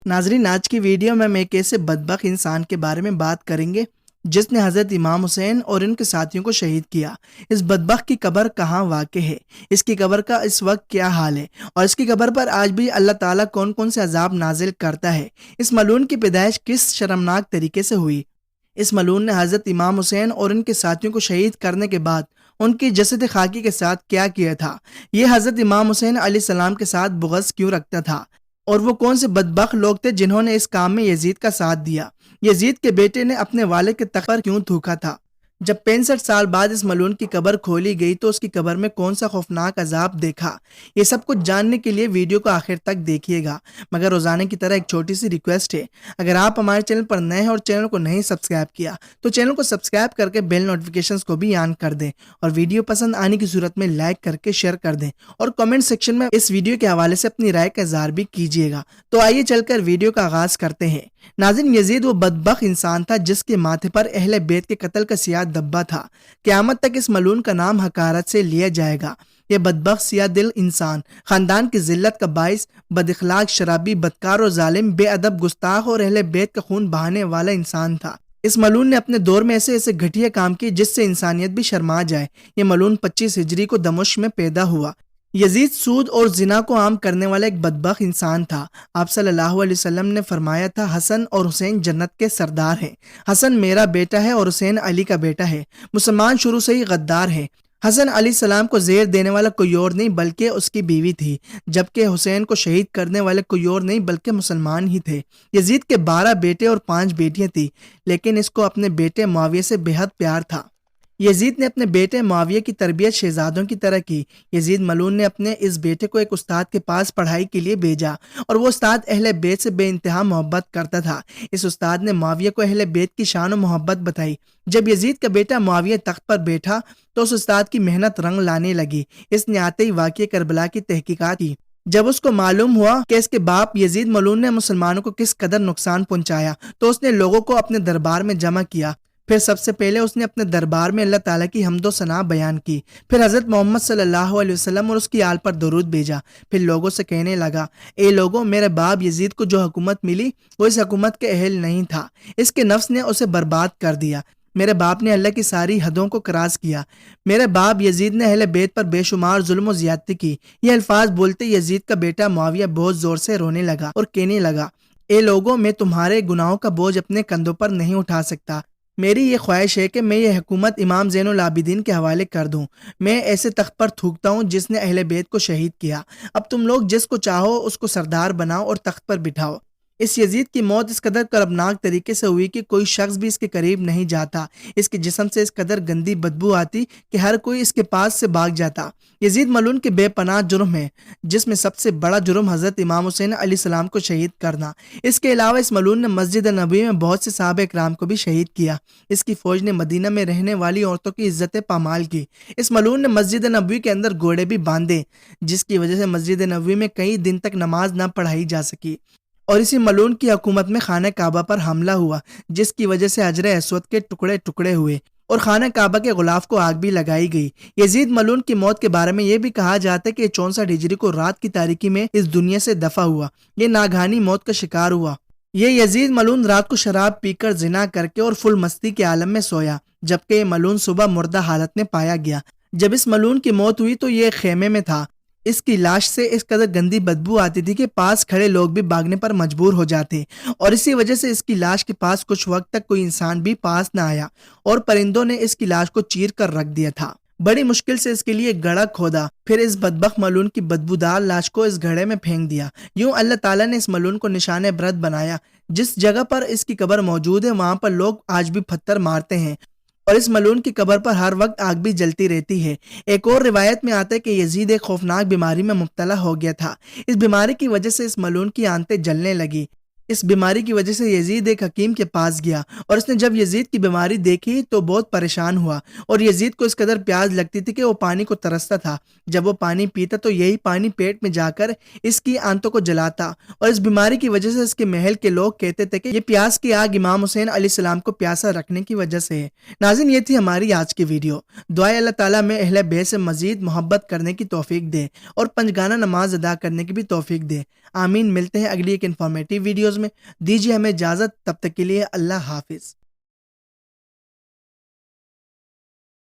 ناظرین، آج کی ویڈیو میں ہم ایک ایسے بدبخت انسان کے بارے میں بات کریں گے جس نے حضرت امام حسین اور ان کے ساتھیوں کو شہید کیا۔ اس بدبخت کی قبر کہاں واقع ہے، اس کی قبر کا اس وقت کیا حال ہے، اور اس کی قبر پر آج بھی اللہ تعالیٰ کون کون سے عذاب نازل کرتا ہے۔ اس ملعون کی پیدائش کس شرمناک طریقے سے ہوئی۔ اس ملعون نے حضرت امام حسین اور ان کے ساتھیوں کو شہید کرنے کے بعد ان کی جسد خاکی کے ساتھ کیا کیا تھا۔ یہ حضرت امام حسین علیہ السلام کے ساتھ بغض کیوں رکھتا تھا، اور وہ کون سے بدبخت لوگ تھے جنہوں نے اس کام میں یزید کا ساتھ دیا۔ یزید کے بیٹے نے اپنے والد کے تخت پر کیوں تھوکا تھا۔ جب 65 سال بعد اس ملعون کی قبر کھولی گئی تو اس کی قبر میں کون سا خوفناک عذاب دیکھا۔ یہ سب کچھ جاننے کے لیے ویڈیو کو آخر تک دیکھیے گا، مگر روزانہ کی طرح ایک چھوٹی سی ریکویسٹ ہے، اگر آپ ہمارے چینل پر نئے ہیں اور چینل کو نہیں سبسکرائب کیا تو چینل کو سبسکرائب کر کے بیل نوٹیفیکیشنز کو بھی آن کر دیں، اور ویڈیو پسند آنے کی صورت میں لائک کر کے شیئر کر دیں، اور کمنٹ سیکشن میں اس ویڈیو کے حوالے سے اپنی رائے کا اظہار بھی کیجیے گا۔ تو آئیے چل کر ویڈیو کا آغاز کرتے ہیں۔ ناظرین، یزید وہ بدبخت انسان تھا جس کے ماتھے پر اہل بیت کے قتل کا سیاہ دبا تھا۔ قیامت تک اس ملعون کا نام حقارت سے لیا جائے گا۔ یہ بدبخت سیاہ دل انسان خاندان کی ذلت کا باعث، بد اخلاق، شرابی، بدکار اور ظالم، بے ادب، گستاخ اور اہل بیت کا خون بہانے والا انسان تھا۔ اس ملعون نے اپنے دور میں ایسے گھٹیا کام کیے جس سے انسانیت بھی شرما جائے۔ یہ ملعون 25 ہجری کو دمشق میں پیدا ہوا۔ یزید سود اور زنا کو عام کرنے والا ایک بدبخت انسان تھا۔ آپ صلی اللہ علیہ وسلم نے فرمایا تھا، حسن اور حسین جنت کے سردار ہیں۔ حسن میرا بیٹا ہے اور حسین علی کا بیٹا ہے۔ مسلمان شروع سے ہی غدار ہے۔ حسن علیہ السلام کو زہر دینے والا کوئی اور نہیں بلکہ اس کی بیوی تھی، جبکہ حسین کو شہید کرنے والے کوئی اور نہیں بلکہ مسلمان ہی تھے۔ یزید کے 12 بیٹے اور 5 بیٹیاں تھیں، لیکن اس کو اپنے بیٹے معاویہ سے بے حد پیار تھا۔ یزید نے اپنے بیٹے معاویہ کی تربیت شہزادوں کی طرح کی۔ یزید ملعون نے اپنے اس بیٹے کو ایک استاد کے پاس پڑھائی کے لیے بھیجا، اور وہ استاد اہل بیت سے بے انتہا محبت کرتا تھا۔ اس استاد نے معاویہ کو اہل بیت کی شان و محبت بتائی۔ جب یزید کا بیٹا معاویہ تخت پر بیٹھا تو اس استاد کی محنت رنگ لانے لگی۔ اس نے آتے ہی واقعہ کربلا کی تحقیقات کی۔ جب اس کو معلوم ہوا کہ اس کے باپ یزید ملعون نے مسلمانوں کو کس قدر نقصان پہنچایا تو اس نے لوگوں کو اپنے دربار میں جمع کیا۔ پھر سب سے پہلے اس نے اپنے دربار میں اللہ تعالیٰ کی حمد و ثنا بیان کی، پھر حضرت محمد صلی اللہ علیہ وسلم اور اس کی آل پر درود بھیجا۔ پھر لوگوں سے کہنے لگا، اے لوگوں، میرے باپ یزید کو جو حکومت ملی وہ اس حکومت کے اہل نہیں تھا، اس کے نفس نے اسے برباد کر دیا۔ میرے باپ نے اللہ کی ساری حدوں کو کراس کیا۔ میرے باپ یزید نے اہل بیت پر بے شمار ظلم و زیادتی کی۔ یہ الفاظ بولتے یزید کا بیٹا معاویہ بہت زور سے رونے لگا اور کہنے لگا، اے لوگوں، میں تمہارے گناہوں کا بوجھ اپنے کندھوں پر نہیں اٹھا سکتا۔ میری یہ خواہش ہے کہ میں یہ حکومت امام زین العابدین کے حوالے کر دوں۔ میں ایسے تخت پر تھوکتا ہوں جس نے اہل بیت کو شہید کیا۔ اب تم لوگ جس کو چاہو اس کو سردار بناؤ اور تخت پر بٹھاؤ۔ اس یزید کی موت اس قدر کربناک طریقے سے ہوئی کہ کوئی شخص بھی اس کے قریب نہیں جاتا۔ اس کے جسم سے اس قدر گندی بدبو آتی کہ ہر کوئی اس کے پاس سے بھاگ جاتا۔ یزید ملعون کے بے پناہ جرم ہے، جس میں سب سے بڑا جرم حضرت امام حسین علیہ السلام کو شہید کرنا۔ اس کے علاوہ اس ملعون نے مسجد نبوی میں بہت سے صحابہ اکرام کو بھی شہید کیا۔ اس کی فوج نے مدینہ میں رہنے والی عورتوں کی عزت پامال کی۔ اس ملعون نے مسجد نبوی کے اندر گھوڑے بھی باندھے، جس کی وجہ سے مسجد نبوی میں کئی دن تک نماز نہ پڑھائی جا سکی۔ اور اسی ملعون کی حکومت میں خانہ کعبہ پر حملہ ہوا، جس کی وجہ سے حجر اسود کے ٹکڑے ٹکڑے ہوئے اور خانہ کعبہ کے غلاف کو آگ بھی لگائی گئی۔ یزید ملعون کی موت کے بارے میں یہ بھی کہا جاتا ہے کہ 64 ہجری کو رات کی تاریکی میں اس دنیا سے دفع ہوا۔ یہ ناگہانی موت کا شکار ہوا۔ یہ یزید ملعون رات کو شراب پی کر زنا کر کے اور فل مستی کے عالم میں سویا، جبکہ یہ ملعون صبح مردہ حالت میں پایا گیا۔ جب اس ملعون کی موت ہوئی تو یہ خیمے میں تھا۔ اس کی لاش سے اس قدر گندی بدبو آتی تھی کہ پاس کھڑے لوگ بھی بھاگنے پر مجبور ہو جاتے، اور اسی وجہ سے اس کی لاش کے پاس کچھ وقت تک کوئی انسان بھی پاس نہ آیا، اور پرندوں نے اس کی لاش کو چیر کر رکھ دیا تھا۔ بڑی مشکل سے اس کے لیے گڑھا کھودا، پھر اس بدبخت ملعون کی بدبودار لاش کو اس گڑھے میں پھینک دیا۔ یوں اللہ تعالیٰ نے اس ملعون کو نشان عبرت بنایا۔ جس جگہ پر اس کی قبر موجود ہے وہاں پر لوگ آج بھی پتھر مارتے ہیں، اور اس ملعون کی قبر پر ہر وقت آگ بھی جلتی رہتی ہے۔ ایک اور روایت میں آتا ہے کہ یزید ایک خوفناک بیماری میں مبتلا ہو گیا تھا۔ اس بیماری کی وجہ سے اس ملعون کی آنتیں جلنے لگی۔ اس بیماری کی وجہ سے یزید ایک حکیم کے پاس گیا، اور اس نے جب یزید کی بیماری دیکھی تو بہت پریشان ہوا، اور یزید کو اس قدر پیاس لگتی تھی کہ وہ پانی کو ترستا تھا۔ جب وہ پانی پیتا تو یہی پانی پیٹ میں جا کر اس کی آنتوں کو جلاتا، اور اس بیماری کی وجہ سے اس کے محل کے لوگ کہتے تھے کہ یہ پیاس کی آگ امام حسین علیہ السلام کو پیاسا رکھنے کی وجہ سے ہے۔ ناظرین، یہ تھی ہماری آج کی ویڈیو۔ دعائے اللہ تعالیٰ میں اہل بیت سے مزید محبت کرنے کی توفیق دے اور پنجگانہ نماز ادا کرنے کی بھی توفیق دے۔ آمین۔ ملتے ہیں اگلی ایک انفارمیٹیو ویڈیوز میں۔ دیجیے ہمیں اجازت، تب تک کے لیے اللہ حافظ۔